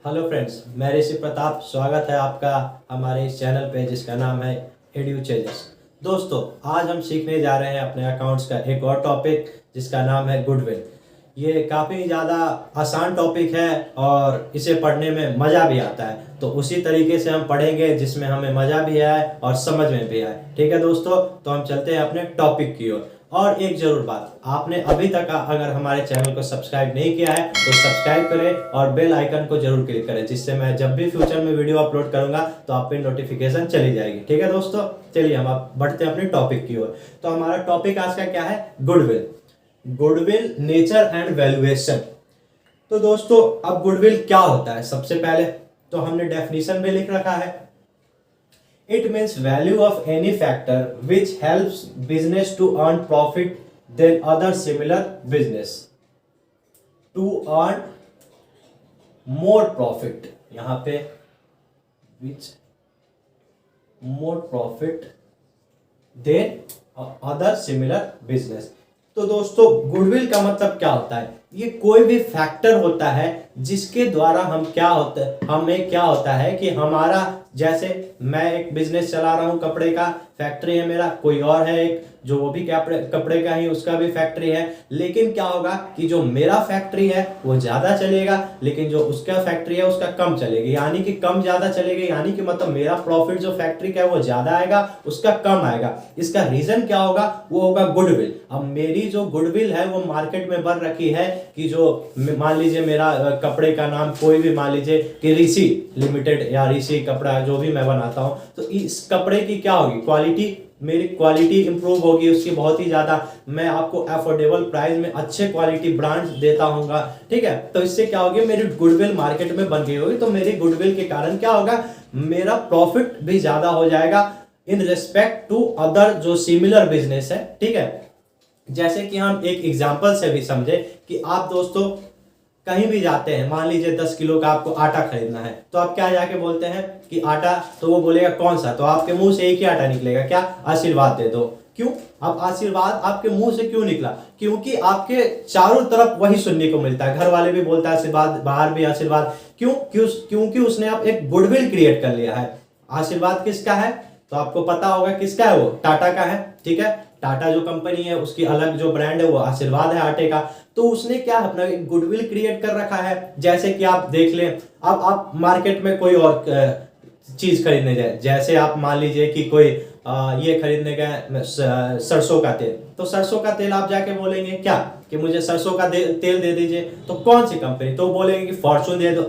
Hello friends, मैं ऋषि प्रताप। स्वागत है आपका हमारे इस चैनल पे जिसका नाम है एड्यूचेजर्स। दोस्तों, आज हम सीखने जा रहे हैं अपने अकाउंट्स का एक और टॉपिक जिसका नाम है गुडविल। ये काफ़ी ज़्यादा आसान टॉपिक है और इसे पढ़ने में मज़ा भी आता है, तो उसी तरीके से हम पढ़ेंगे जिसमें हमें मज़ा भी आए और समझ में भी आए। ठीक है दोस्तों, तो हम चलते हैं अपने टॉपिक की ओर। और एक जरूर बात, आपने अभी तक अगर हमारे चैनल को सब्सक्राइब नहीं किया है तो सब्सक्राइब करें और बेल आइकन को जरूर क्लिक करें, जिससे मैं जब भी फ्यूचर में वीडियो अपलोड करूंगा तो आप पे नोटिफिकेशन चली जाएगी। ठीक है दोस्तों, चलिए हम अब बढ़ते हैं अपने टॉपिक की ओर। तो हमारा टॉपिक आज का क्या है? Goodwill. Goodwill nature and valuation. तो दोस्तों, अब गुडविल क्या होता है? सबसे पहले तो हमने डेफिनेशन में लिख रखा है, it means value of any factor which helps business to earn profit than other similar business to earn more profit। यहां पे which more profit than other similar business। तो दोस्तों, गुडविल का मतलब क्या होता है? ये कोई भी फैक्टर होता है जिसके द्वारा हमें क्या होता है कि हमारा, जैसे मैं एक बिजनेस चला रहा हूं, कपड़े का फैक्ट्री है मेरा, कोई और है एक जो वो भी कपड़े का ही, उसका भी फैक्ट्री है। लेकिन क्या होगा कि जो मेरा फैक्ट्री है वो ज्यादा चलेगा, लेकिन जो उसका फैक्ट्री है उसका कम चलेगी। यानी कि कम ज्यादा चलेगी, यानी कि मतलब मेरा प्रॉफिट जो फैक्ट्री का है वो ज्यादा आएगा, उसका कम आएगा। इसका रीजन क्या होगा? वो होगा गुडविल। अब मेरी जो गुडविल है वो मार्केट में बन रखी है कि जो मान लीजिए मेरा कपड़े का नाम कोई भी मान लीजिए कि ऋषि लिमिटेड या ऋषि कपड़ा जो भी मैं बनाता हूं, तो इस कपड़े की क्या होगी? क्वालिटी, मेरी क्वालिटी इंप्रूव होगी उसकी बहुत ही ज्यादा। मैं आपको अफोर्डेबल प्राइस में अच्छे क्वालिटी ब्रांड्स देता हूंगा। ठीक है, तो इससे क्या होगी? मेरी गुडविल मार्केट में बन गई होगी। तो मेरी गुडविल के कारण क्या होगा? मेरा प्रॉफिट भी ज्यादा हो जाएगा इन रिस्पेक्ट टू अदर जो सिमिलर बिजनेस है। ठीक है, जैसे कि हम एक एग्जांपल से भी समझे कि आप दोस्तों कहीं भी जाते हैं, मान लीजिए 10 किलो का आपको आटा खरीदना है, तो आप क्या जाके बोलते हैं कि आटा, तो वो बोलेगा कौन सा? तो आपके मुंह से एक ही आटा निकलेगा, क्या? आशीर्वाद दे दो। क्यों? अब आशीर्वाद आपके मुंह से क्यों निकला? क्योंकि आपके चारों तरफ वही सुनने को मिलता है, घर वाले भी बोलता है आशीर्वाद, बाहर भी आशीर्वाद। क्योंकि उसने आप एक गुडविल क्रिएट कर लिया है। आशीर्वाद किसका है? तो आपको पता होगा किसका है, वो टाटा का है। ठीक है, टाटा जो कंपनी है उसकी अलग जो ब्रांड है वो आशीर्वाद है आटे का। तो उसने क्या अपना गुडविल क्रिएट कर रखा है। जैसे कि आप देख लें, अब आप मार्केट में कोई और चीज खरीदने जाए, जैसे आप मान लीजिए कि कोई ये खरीदने गए सरसों का तेल, तो सरसों का तेल आप जाके बोलेंगे क्या कि मुझे सरसों का तेल दे दीजिए, तो कौन सी कंपनी? तो बोलेंगे कि फॉर्चून दे दो।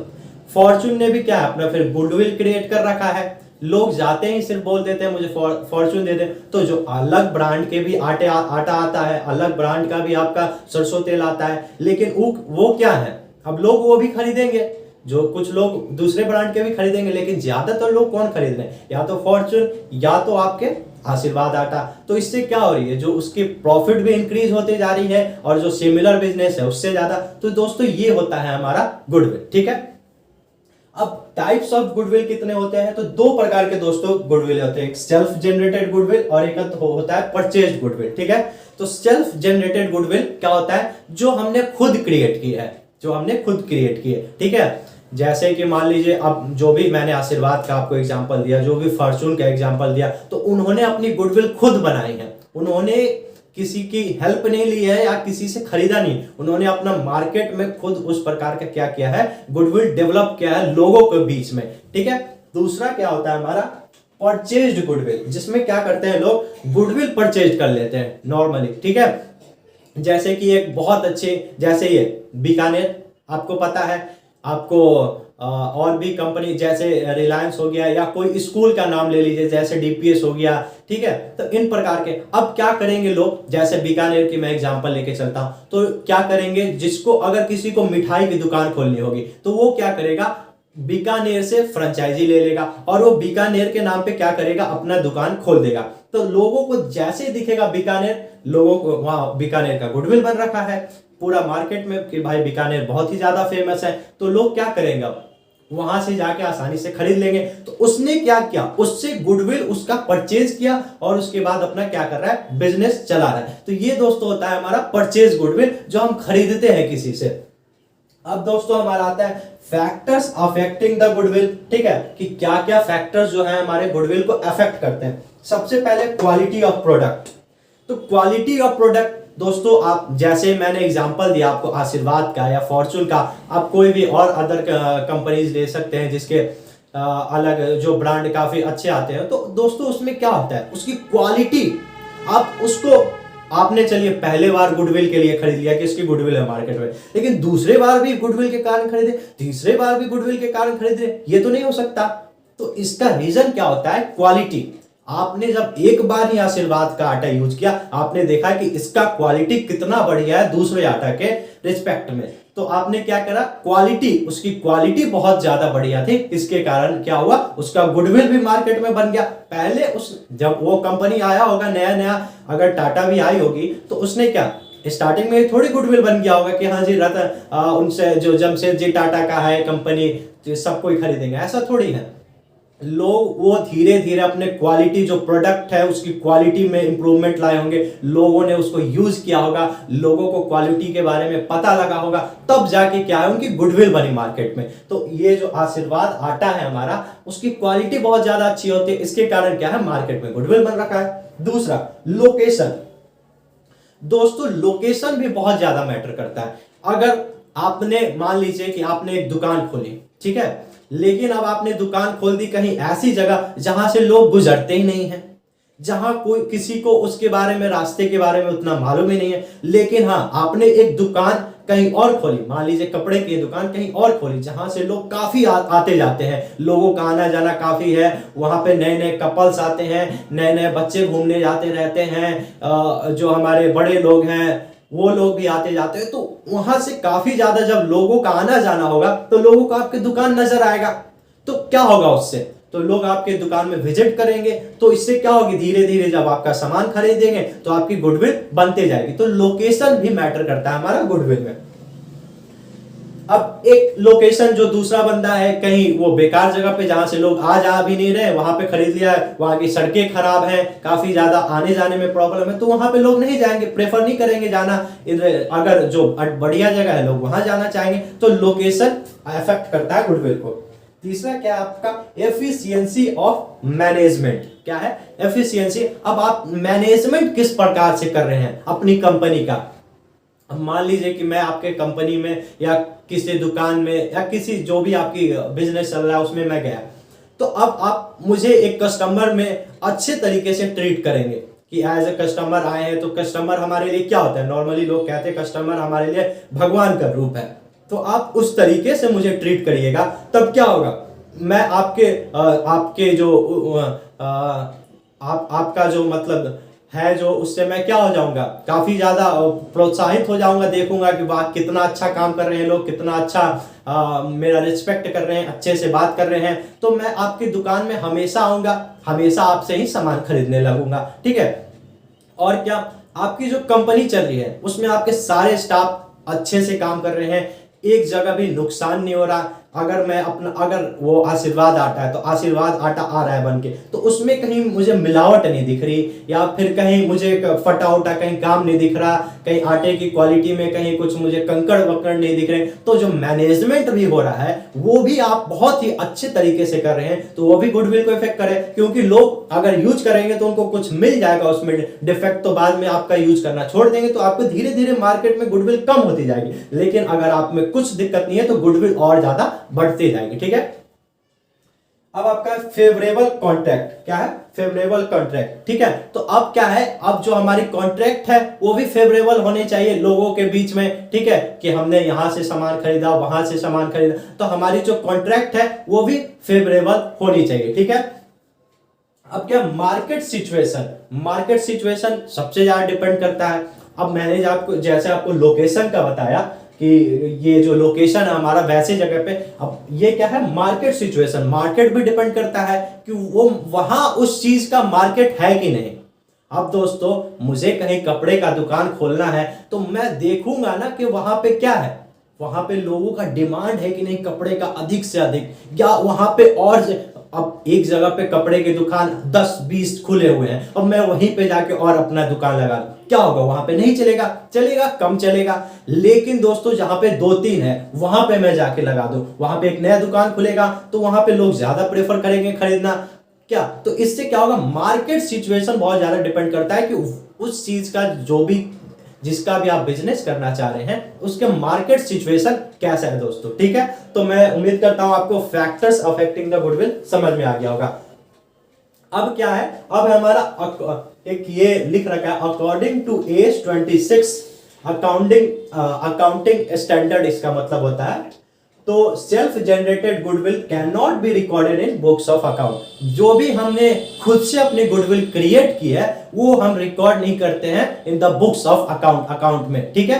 फॉर्चून ने भी क्या अपना फिर गुडविल क्रिएट कर रखा है। लोग जाते ही सिर्फ बोल देते हैं मुझे फॉर्चून दे दे। तो जो अलग ब्रांड के भी आटा आता है, अलग ब्रांड का भी आपका सरसों तेल आता है, लेकिन वो क्या है? अब लोग वो भी खरीदेंगे, जो कुछ लोग दूसरे ब्रांड के भी खरीदेंगे, लेकिन ज्यादातर लोग कौन खरीद रहे हैं? या तो फॉर्चून या तो आपके आशीर्वाद आटा। तो इससे क्या हो रही है? जो उसकी प्रॉफिट भी इंक्रीज होती जा रही है और जो सिमिलर बिजनेस है उससे ज्यादा। तो दोस्तों, ये होता है हमारा गुडविल। ठीक है, अब टाइप्स ऑफ गुडविल कितने होते हैं? तो दो प्रकार के दोस्तों गुडविल होते हैं, एक सेल्फ जनरेटेड गुडविल और एक होता है परचेज्ड गुडविल। ठीक है, तो सेल्फ जनरेटेड गुडविल क्या होता है? जो हमने खुद क्रिएट की है, जो हमने खुद क्रिएट की है। ठीक है, जैसे कि मान लीजिए अब जो भी मैंने आशीर्वाद का आपको एग्जांपल दिया, जो भी फॉर्चून का एग्जांपल दिया, तो उन्होंने अपनी गुडविल खुद बनाई है। उन्होंने किसी की हेल्प नहीं ली है या किसी से खरीदा नहीं, उन्होंने अपना मार्केट में खुद उस प्रकार का क्या किया है? गुडविल डेवलप किया है लोगों के बीच में। ठीक है, दूसरा क्या होता है हमारा? परचेज्ड गुडविल, जिसमें क्या करते हैं लोग? गुडविल परचेज कर लेते हैं नॉर्मली। ठीक है, जैसे कि एक बहुत अच्छे, जैसे ये बीकानेर, आपको पता है, आपको और भी कंपनी जैसे रिलायंस हो गया, या कोई स्कूल का नाम ले लीजिए जैसे डीपीएस हो गया। ठीक है, तो इन प्रकार के अब क्या करेंगे लोग? जैसे बीकानेर की मैं एग्जांपल लेके चलता हूं, तो क्या करेंगे? जिसको अगर किसी को मिठाई की दुकान खोलनी होगी तो वो क्या करेगा? बीकानेर से फ्रेंचाइजी ले लेगा और वो बीकानेर के नाम पे क्या करेगा? अपना दुकान खोल देगा। तो लोगों को जैसे दिखेगा बीकानेर, लोगों को वहां बीकानेर का गुडविल बन रखा है पूरा मार्केट में कि भाई बीकानेर बहुत ही ज्यादा फेमस है। तो लोग क्या करेंगे? वहां से जाके आसानी से खरीद लेंगे। तो उसने क्या किया? उससे गुडविल उसका परचेज किया और उसके बाद अपना क्या कर रहा है? बिजनेस चला रहा है। तो ये दोस्तों होता है हमारा परचेज गुडविल, जो हम खरीदते हैं किसी से। अब दोस्तों हमारा आता है फैक्टर्स अफेक्टिंग द गुडविल, ठीक है, कि क्या क्या फैक्टर्स जो है हमारे गुडविल को अफेक्ट करते हैं। सबसे पहले क्वालिटी ऑफ प्रोडक्ट। तो क्वालिटी ऑफ प्रोडक्ट दोस्तों, आप जैसे मैंने एग्जांपल दिया आपको आशीर्वाद का या फॉर्चून का, आप कोई भी और अदर कंपनीज ले सकते हैं जिसके अलग जो ब्रांड काफी अच्छे आते हैं। तो दोस्तों उसमें क्या होता है, उसकी क्वालिटी, आप उसको आपने चलिए पहले बार गुडविल के लिए खरीद लिया कि इसकी गुडविल है मार्केट में, लेकिन दूसरे बार भी गुडविल के कारण खरीदे, तीसरे बार भी गुडविल के कारण खरीदे, ये तो नहीं हो सकता। तो इसका रीजन क्या होता है, क्वालिटी। आपने जब एक बार ही आशीर्वाद का आटा यूज किया, आपने देखा कि इसका क्वालिटी कितना बढ़िया है दूसरे आटा के रिस्पेक्ट में, तो आपने क्या करा, क्वालिटी, उसकी क्वालिटी बहुत ज्यादा बढ़िया थी, इसके कारण क्या हुआ, उसका गुडविल भी मार्केट में बन गया। पहले उस जब वो कंपनी आया होगा नया नया, अगर टाटा भी आई होगी, तो उसने क्या स्टार्टिंग में थोड़ी गुडविल बन गया होगा कि हाँ जी रतन उनसे जो जमशेदजी टाटा का है कंपनी, तो सब कोई खरीदेंगे, ऐसा थोड़ी है। लोग वो धीरे धीरे अपने क्वालिटी जो प्रोडक्ट है उसकी क्वालिटी में इंप्रूवमेंट लाए होंगे, लोगों ने उसको यूज किया होगा, लोगों को क्वालिटी के बारे में पता लगा होगा, तब जाके क्या है उनकी गुडविल बनी मार्केट में। तो ये जो आशीर्वाद आटा है हमारा, उसकी क्वालिटी बहुत ज्यादा अच्छी होती है, इसके कारण क्या है मार्केट में गुडविल बन रखा है। दूसरा, लोकेशन। दोस्तों लोकेशन भी बहुत ज्यादा मैटर करता है। अगर आपने मान लीजिए कि आपने एक दुकान खोली, ठीक है, लेकिन अब आपने दुकान खोल दी कहीं ऐसी जगह जहां से लोग गुजरते ही नहीं है, जहां कोई किसी को उसके बारे में, रास्ते के बारे में उतना मालूम ही नहीं है, लेकिन हाँ आपने एक दुकान कहीं और खोली, मान लीजिए कपड़े की दुकान कहीं और खोली जहां से लोग काफी आते जाते हैं, लोगों का आना जाना काफी है, वहां पे नए नए कपल्स आते हैं, नए नए बच्चे घूमने जाते रहते हैं, जो हमारे बड़े लोग हैं वो लोग भी आते जाते हैं, तो वहां से काफी ज्यादा जब लोगों का आना जाना होगा तो लोगों को आपकी दुकान नजर आएगा, तो क्या होगा उससे, तो लोग आपके दुकान में विजिट करेंगे, तो इससे क्या होगी, धीरे धीरे जब आपका सामान खरीदेंगे तो आपकी गुडविल बनते जाएगी। तो लोकेशन भी मैटर करता है हमारा गुडविल में। अब एक लोकेशन जो दूसरा बंदा है कहीं वो बेकार जगह पे जहां से लोग आ जा भी नहीं रहे, वहां पे खरीद लिया है, वहां की सड़कें खराब हैं, काफी ज्यादा आने जाने में प्रॉब्लम है, तो वहां पे लोग नहीं जाएंगे, प्रेफर नहीं करेंगे जाना। अगर जो बढ़िया जगह है लोग वहां जाना चाहेंगे, तो लोकेशन अफेक्ट करता है गुडविल को। तीसरा क्या है आपका, एफिशिएंसी ऑफ मैनेजमेंट। क्या है एफिशिएंसी, अब आप मैनेजमेंट किस प्रकार से कर रहे हैं अपनी कंपनी का। अब मान लीजिए कि मैं आपके कंपनी में या किसी दुकान में या किसी जो भी आपकी बिजनेस चल रहा है उसमें मैं गया, तो अब आप मुझे एक कस्टमर में अच्छे तरीके से ट्रीट करेंगे कि एज ए कस्टमर आए हैं, तो कस्टमर हमारे लिए क्या होता है, नॉर्मली लोग कहते हैं कस्टमर हमारे लिए भगवान का रूप है, तो आप उस तरीके से मुझे ट्रीट करिएगा, तब क्या होगा, मैं आपके जो आपका जो मतलब है जो उससे मैं क्या हो जाऊंगा, काफी ज्यादा प्रोत्साहित हो जाऊंगा, देखूंगा कि वाह कितना अच्छा काम कर रहे हैं लोग, कितना अच्छा मेरा रिस्पेक्ट कर रहे हैं, अच्छे से बात कर रहे हैं, तो मैं आपकी दुकान में हमेशा आऊंगा, हमेशा आपसे ही सामान खरीदने लगूंगा, ठीक है। और क्या, आपकी जो कंपनी चल रही है उसमें आपके सारे स्टाफ अच्छे से काम कर रहे हैं, एक जगह भी नुकसान नहीं हो रहा। अगर वो आशीर्वाद आटा है तो आशीर्वाद आटा आ रहा है बनके, तो उसमें कहीं मुझे मिलावट नहीं दिख रही, या फिर कहीं मुझे फटा उटा कहीं काम नहीं दिख रहा, कहीं आटे की क्वालिटी में कहीं कुछ मुझे कंकड़ वकड़ नहीं दिख रहे, तो जो मैनेजमेंट भी हो रहा है वो भी आप बहुत ही अच्छे तरीके से कर रहे हैं, तो वो भी गुडविल को इफेक्ट करे, क्योंकि लोग अगर यूज करेंगे तो उनको कुछ मिल जाएगा उसमें डिफेक्ट, तो बाद में आपका यूज करना छोड़ देंगे, तो आपको धीरे धीरे मार्केट में गुडविल कम होती जाएगी। लेकिन अगर आप में कुछ दिक्कत नहीं है तो गुडविल और ज्यादा बढ़ती जाएगी, ठीक है। अब आपका फेवरेबल कॉन्ट्रैक्ट, क्या है फेवरेबल कॉन्ट्रैक्ट, ठीक है। तो अब क्या है, अब जो हमारी कॉन्ट्रैक्ट है वो भी फेवरेबल होने चाहिए लोगों के बीच में, ठीक है, कि हमने यहां से सामान खरीदा, वहां से सामान खरीदा, तो हमारी जो कॉन्ट्रैक्ट है वो भी फेवरेबल होनी चाहिए, ठीक है। अब क्या, मार्केट सिचुएशन सबसे ज्यादा डिपेंड करता है। अब मैंने जैसे आपको लोकेशन का बताया कि ये जो लोकेशन है हमारा वैसे जगह पे, अब ये क्या है मार्केट सिचुएशन, मार्केट भी डिपेंड करता है कि वो वहां उस चीज का मार्केट है कि नहीं। अब दोस्तों मुझे कहीं कपड़े का दुकान खोलना है तो मैं देखूंगा ना कि वहां पे क्या है, वहां पे लोगों का डिमांड है कि नहीं कपड़े का अधिक से अधिक, या वहां पे और अब एक जगह पे कपड़े की दुकान 10-20 खुले हुए हैं और मैं वहीं पे जाके और अपना दुकान लगा लूं, क्या होगा, वहां पे नहीं चलेगा, चलेगा कम चलेगा। लेकिन दोस्तों जहां पे 2-3 है वहां पे मैं जाके लगा दूं, वहां पे एक नया दुकान खुलेगा तो वहां पे लोग ज्यादा प्रेफर करेंगे खरीदना। क्या तो इससे क्या होगा, मार्केट सिचुएशन बहुत ज्यादा डिपेंड करता है कि उस चीज का जो भी जिसका भी आप बिजनेस करना चाह रहे हैं उसके मार्केट सिचुएशन कैसा है दोस्तों। ठीक है, तो मैं उम्मीद करता हूं आपको फैक्टर्स अफेक्टिंग द गुडविल समझ में आ गया होगा। अब क्या है, अब हमारा एक ये लिख रखा है according to AS 26 accounting standard, इसका मतलब होता है तो self generated goodwill can not be recorded in books of account. जो भी हमने खुद से अपनी गुडविल क्रिएट की है वो हम रिकॉर्ड नहीं करते हैं in the books of account में। ठीक है,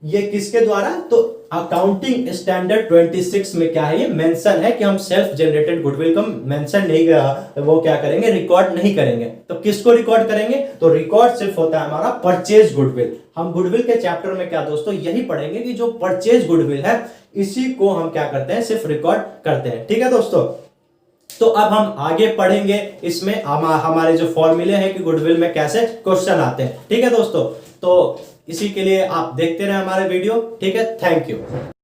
ये किसके द्वारा, तो अकाउंटिंग स्टैंडर्ड 26 में क्या है, ये मेंशन है कि हम सेल्फ जनरेटेड गुडविल को मेंशन नहीं, वो क्या करेंगे, रिकॉर्ड नहीं करेंगे। तो किसको रिकॉर्ड करेंगे, तो रिकॉर्ड सिर्फ होता है हमारा परचेज गुडविल। हम गुडविल के चैप्टर में क्या दोस्तों यही पढ़ेंगे कि जो परचेज गुडविल है इसी को हम क्या करते हैं, सिर्फ रिकॉर्ड करते हैं। ठीक है दोस्तों, तो अब हम आगे पढ़ेंगे इसमें हमारे जो फॉर्मूले हैं कि गुडविल में कैसे क्वेश्चन आते हैं। ठीक है दोस्तों, तो इसी के लिए आप देखते रहे हमारे वीडियो। ठीक है, थैंक यू।